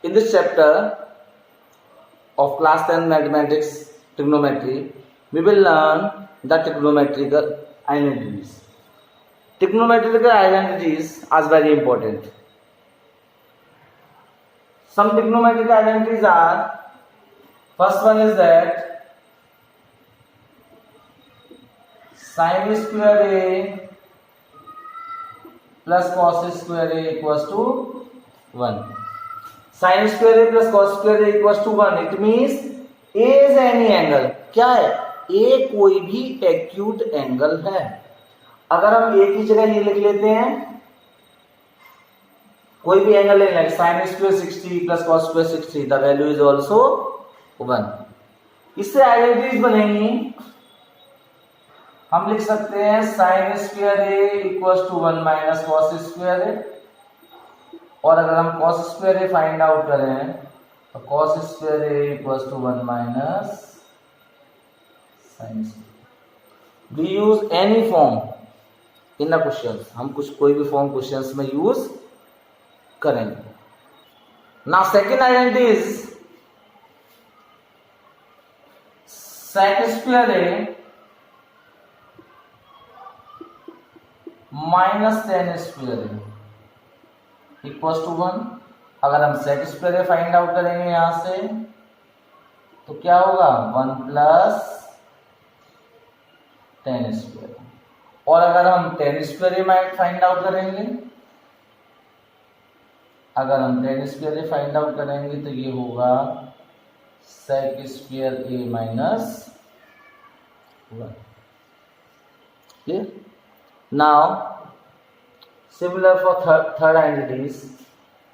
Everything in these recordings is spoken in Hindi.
In this chapter of class 10 mathematics trigonometry, we will learn the trigonometrical identities. Trigonometrical identities are very important. Some trigonometrical identities are, first one is that sin square A plus cos square A equals to 1. Sin square A plus cos square A equals to 1. It means A is any angle. क्या है? A कोई भी एक्यूट एंगल है. अगर हम A की जगह ये लिख लेते हैं, कोई भी एंगल लेना है, sin square 60 plus cos square 60, the value is also 1. इससे आइडेंटिटीज बनेंगी. हम लिख सकते हैं sin square A equals to 1 minus cos square A. और अगर हम cos square A find out करें तो cos square A equals to 1 minus sin square. We use any form in the questions. हम कोई भी फॉर्म क्वेश्चंस में यूज करेंगे. Now second identity is sec square A minus tan square A equals to 1. अगर हम sec square A find out करेंगे यहां से तो क्या होगा 1 प्लस टेन स्क्वायर. और अगर हम tan square A find out करेंगे, अगर हम tan square A find out करेंगे तो ये होगा sec square A minus 1. Clear? Now similar for third identities.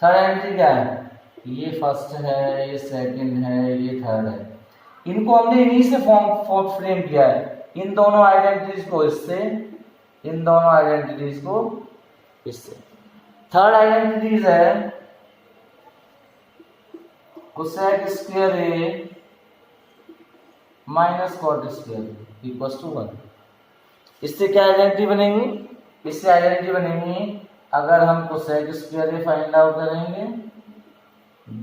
Third identity क्या है? ये फर्स्ट है, ये सेकंड है, ये थर्ड है. इनको हमने इन्हीं से फॉर्म फ्रेम किया है. इन दोनों आइडेंटिटीज को इससे, इन दोनों आइडेंटिटीज को इससे. थर्ड आइडेंटिटीज है cosec square A minus cot square equals to 1. इससे क्या आइडेंटिटी बनेगी? इससे आइडेंटिटी बनेगी अगर हम cosec square A find out करेंगे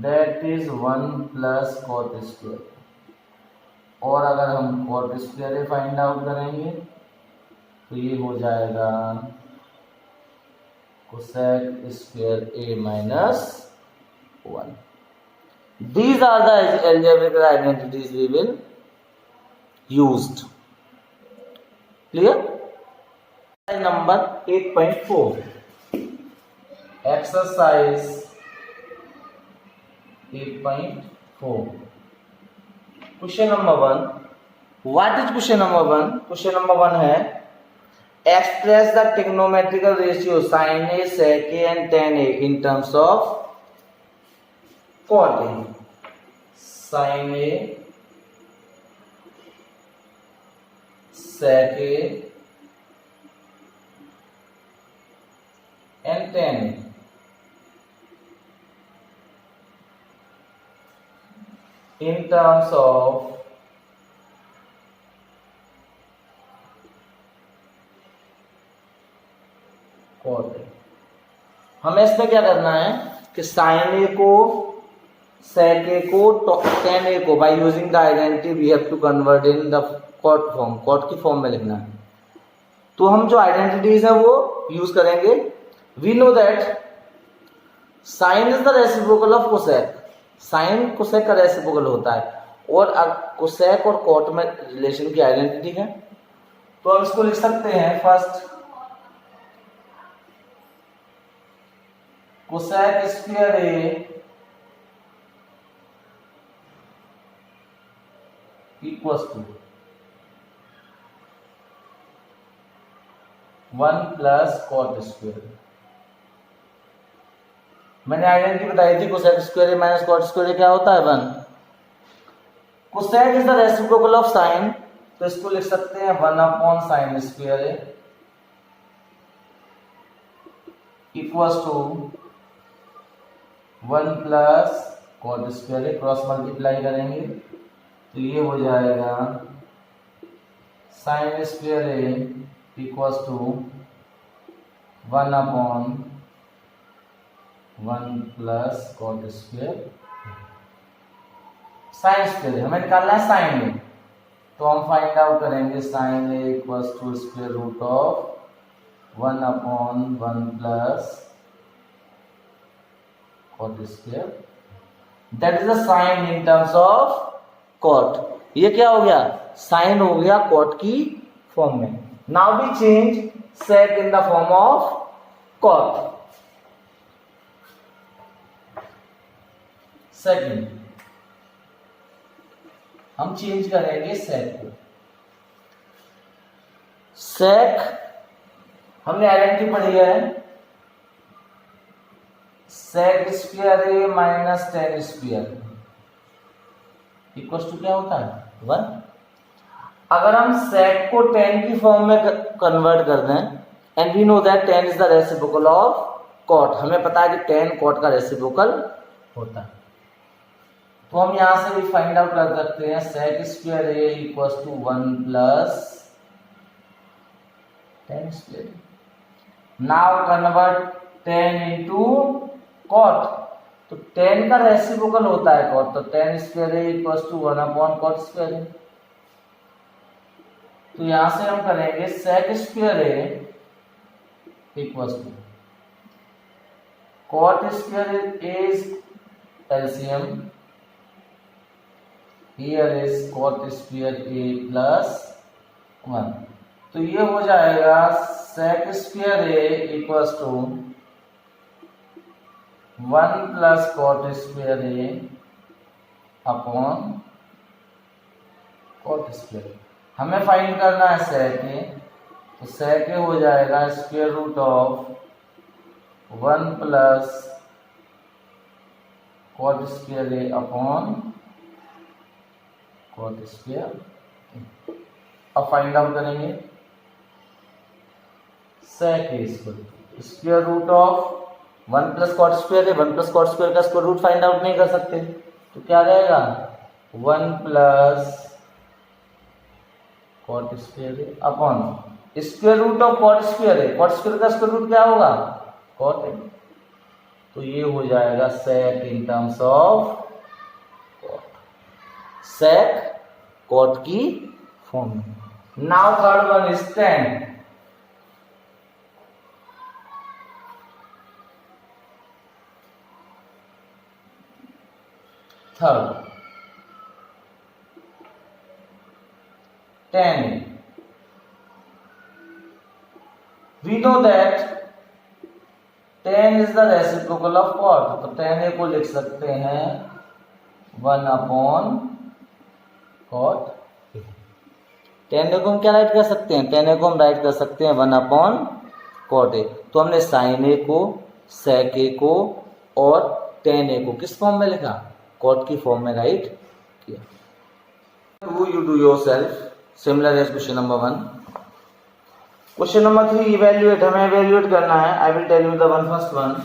that is 1 plus cot square. और अगर हम cot square A find out करेंगे तो ये हो जाएगा cosec square A minus 1. These are the algebraical identities we will used. Clear? Number 8.4. Exercise 8.4. Question number 1. What is question number 1? Question number 1 है express the trigonometrical ratio sin A, sec A and tan A in terms of cot A. Sin A, sec A and tan A. In terms of cot A. हमें इसमें क्या करना है कि sin A को, sec A को, tan A को by using the identity we have to convert in the cot form. cot की फॉर्म में लिखना है. तो हम जो आइडेंटिटीज है वो यूज करेंगे. We know that sin is the reciprocal of cosec. sin cosec का रेसिप्रोकल होता है. और cosec और cot में रिलेशन की आइडेंटिटी है तो हम इसको लिख सकते हैं first cosec square A equals to 1 plus cot square. मैंने आइडेंटिटी बताई थी cosec square A minus cot square A क्या होता है 1. Cosec is the reciprocal of sine तो इसको लिख सकते हैं 1 upon sine square A equals to 1 plus cot square A. Cross multiply करेंगे तो ये हो जाएगा sine square A equals to 1 upon 1 plus cot square sine square हमें निकालना है साइन ए, तो हम फाइंड आउट करेंगे sine A equals to square root of 1 upon 1 plus cot square, that is the sine in terms of cot. ये क्या हो गया, साइन हो गया कॉट की फॉर्म में। Now we change sec in the form of cot. Second हम चेंज करेंगे सेक को। सेक हमने आइडेंटिटी पढ़ी है, sec square A minus tan square equal to क्या होता है 1। अगर हम सेक को टेन की फॉर्म में कन्वर्ट कर दें, and we know that tan is the reciprocal of cot, हमें पता है कि टेन कॉट का रेसिप्रोकल होता है, तो हम यहां से भी फाइंड आउट कर सकते हैं sec square A equal to 1 plus tan square. Now convert tan into cot, तो टेन का रेसिप्रोकल होता है कॉट, तो tan square A equal to 1 upon cot square A. तो यहां से हम करेंगे sec square A equal to cot square A is LCM, here is cot square A plus 1, तो ये हो जाएगा sec square A equal to 1 plus cot square A upon cot square. हमें फाइंड करना है सेक ए, तो सेक ए हो जाएगा square root of 1 plus cot square A upon cot square. अब फाइंड आउट करेंगे sec A square root of 1 plus cot square है, 1 प्लस कॉट स्क्वायर का स्क्वायर रूट फाइंड आउट नहीं कर सकते, तो क्या रहेगा 1 प्लस कॉट स्क्वायर है upon square root of cot square है, कॉट स्क्वायर का स्क्वायर रूट क्या होगा कॉट है, तो ये हो जाएगा sec in terms of cot, sec cot की फॉर्म में। Now third one is tan. Third tan, we know that tan is the reciprocal of cot, तो tan a को लिख सकते हैं 1 अपॉन cot। tan a को हम क्या राइट कर सकते हैं, tan a को हम राइट कर सकते हैं 1 अपॉन cot a। तो हमने sin a को, sec a को और tan a को किस फॉर्म में लिखा, cot की फॉर्म में राइट किया। You do yourself similar as question number 1. Question number 3 evaluate, हमें evaluate करना है। I will tell you the first one.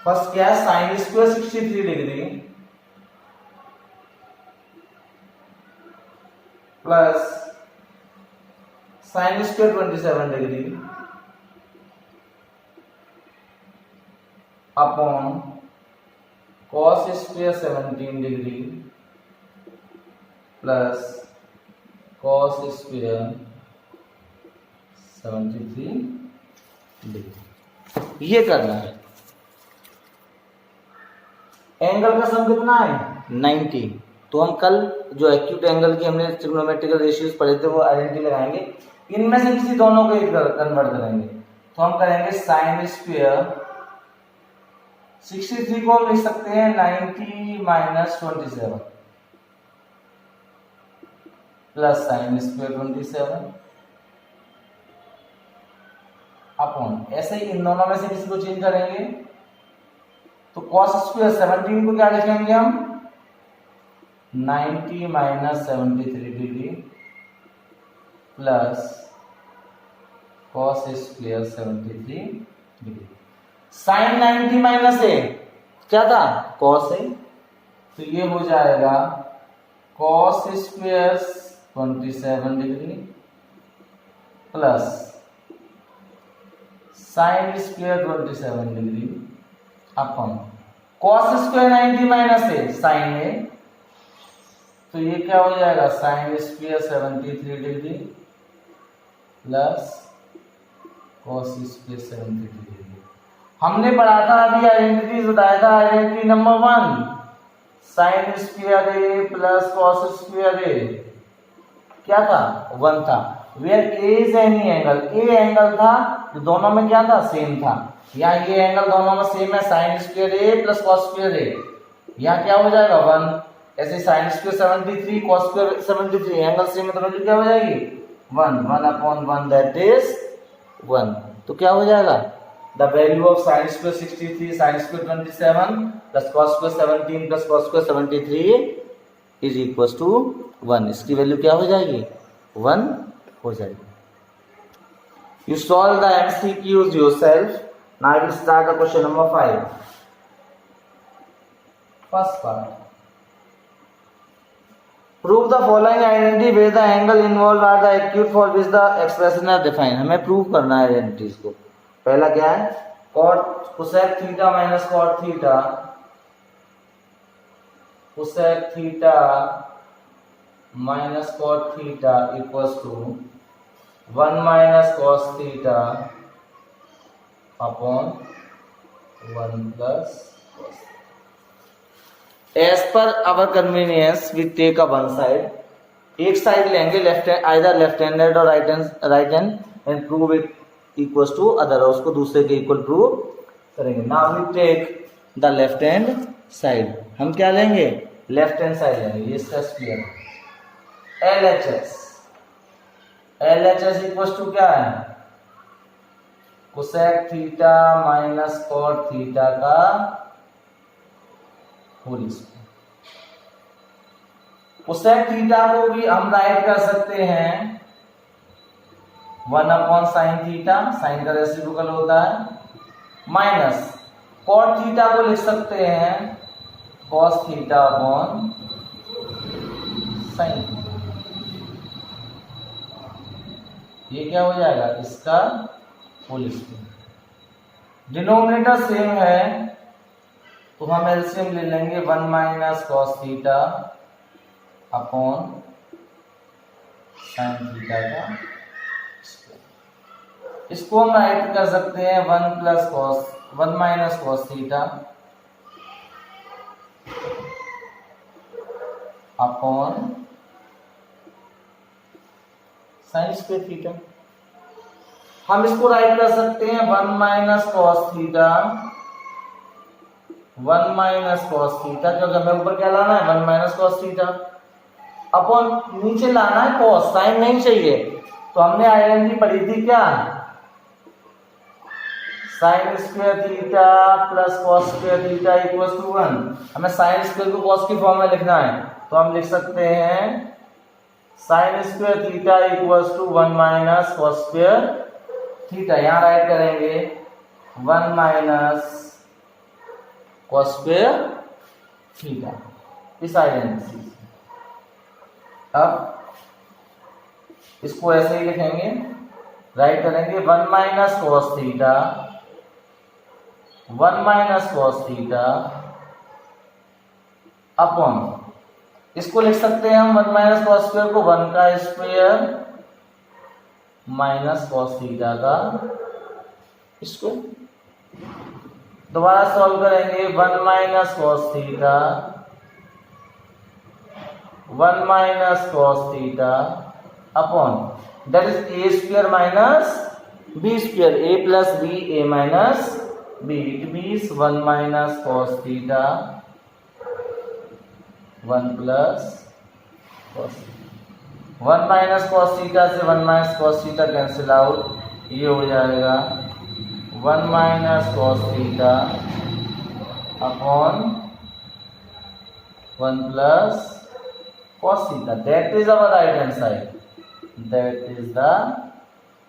First क्या है, sign square 63 degree plus sine square 27 degree upon cos square 17 degree plus cos square 73 degree, ये करना है। एंगल का सम कितना है 90, तो हम कल जो एक्यूट एंगल की हमने ट्रिग्नोमेट्रिकल रेशियोज पढ़े थे वो आइडेंटिटी लगाएंगे, इनमें से किसी दोनों को एक कन्वर्ट करेंगे, तो हम करेंगे साइन स्क्वायर 63 को हम लिख सकते हैं 90 minus 27 plus sine square 27 upon, ऐसे ही इन दोनों में से किसी को चेंज करेंगे, तो कॉस स्क्वायर 17 को क्या लिखेंगे हम 90 minus 73 degree plus cos square 73 degree. Sine 90 minus A क्या था कॉस ए, तो ये हो जाएगा cos square 27 degree plus sine square 27 degree अपन कॉस स्क्वायर 90 माइनस है साइन है, तो ये क्या हो जाएगा sine square 73 degree plus cos square 73 degree. हमने पढ़ा था अभी आइडेंटिटीज बताया था। Identity number 1 sine square A plus cos square A क्या था 1 था। Where A is any angle, A angle था जो दोनों में क्या था सेम था। यहाँ ये एंगल दोनों में सेम है sign square A plus cos square ए, यहाँ क्या हो जाएगा 1। ऐसे sign square 73 cos square 73 angle same है तो वैल्यू क्या हो जाएगी 1/1 दैट इज 1। तो क्या हो जाएगा the value of sine square 63 sine square 27 plus cos square 17 plus cos square 73 is equal to 1। इसकी वैल्यू क्या हो जाएगी 1 हो जाएगी। You solve the MCQs yourself. Now I will start the question number 5. First part. Prove the following identity where the angle involved are the acute for which the expression are defined. हमें प्रूव करना है आइडेंटिटीज को। पहला क्या है cosec theta minus cot theta, cosec theta minus cot theta equals to 1 minus cos theta upon 1 plus cos theta. As per our convenience, we take a one side. एक साइड लेंगे left hand, either left handed और right hand and prove it equals to other, और उसको दूसरे के इक्वल प्रूव करेंगे। Now we take the left hand side. हम क्या लेंगे लेफ्ट हैंड साइड लेंगे, ये इसका square LHS। LHS equals to क्या है cosec theta minus cot theta का होल स्क्वायर। कोसेक थीटा को भी हम राइट कर सकते हैं 1/sin थीटा, साइन का रेसिप्रोकल होता है, माइनस कॉट थीटा को लिख सकते हैं cos theta upon sine theta. ये क्या हो जाएगा इसका होल स्क्वायर। डिनोमिनेटर सेम है तो हम एलसीएम ले लेंगे 1 minus cos theta upon sine theta का स्क्वायर। इसको हम राइट कर सकते हैं 1 minus cos theta upon sine square theta. हम इसको राइट कर सकते हैं 1 minus cos theta, 1 minus cos theta, क्योंकि हमें ऊपर क्या लाना है 1 माइनस कॉस थीटा अपॉन नीचे लाना है कॉस, साइन नहीं चाहिए। तो हमने आइडेंटिटी पढ़ी थी क्या sine square theta plus cos square theta equals to 1। हमें साइन स्क्वायर को कॉस की फॉर्म में लिखना है तो हम लिख सकते हैं sine square theta equals to 1 minus cos square theta. यहां राइट करेंगे 1 माइनस कॉस स्क्वायर थीटा इस आइडेंटिटी से। अब इसको ऐसे ही लिखेंगे, राइट करेंगे 1 minus cos theta, 1 minus cos theta upon, इसको लिख सकते हैं हम 1 माइनस कॉस स्क्वायर को 1 का स्क्वायर माइनस कॉस थीटा का स्क्वायर। दोबारा सॉल्व करेंगे 1 minus cos theta, 1 minus cos theta upon that is A square minus B square, A plus B A minus B, it means 1 minus cos theta 1 plus cos. 1 minus cos theta से 1 minus cos theta cancel out, ये हो जाएगा 1 minus cos theta upon 1 plus cos theta. That is our right hand side, that is the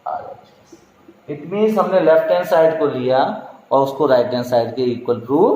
RHS। It means हमने लेफ्ट हैंड साइड को लिया और उसको राइट हैंड साइड के इक्वल प्रूव